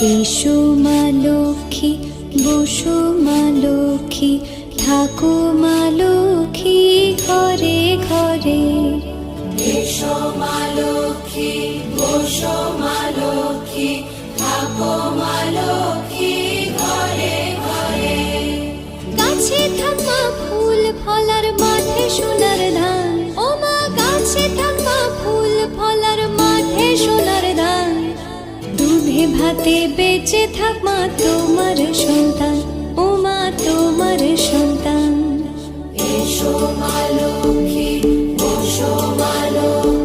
এসো মা লক্ষ্মী, বসো মা লক্ষ্মী, থাকো মা লক্ষ্মী ঘরে ঘরে। এসো মা লক্ষ্মী, বসো মা লক্ষ্মী, থাকো মা লক্ষ্মী ঘরে ঘরে। গাছে থাক মা ফুল ফলার, মাঠে সোনার ধান। ও মা গাছে থাক মা ফুল ফলার, মাঠে সোনার ধান। দুধে ভাতে বেঁচে থাক মা তোমার সন্তান, ও মা তোমার সন্তান। এসো মা লক্ষ্মী, বসো মা লক্ষ্মী,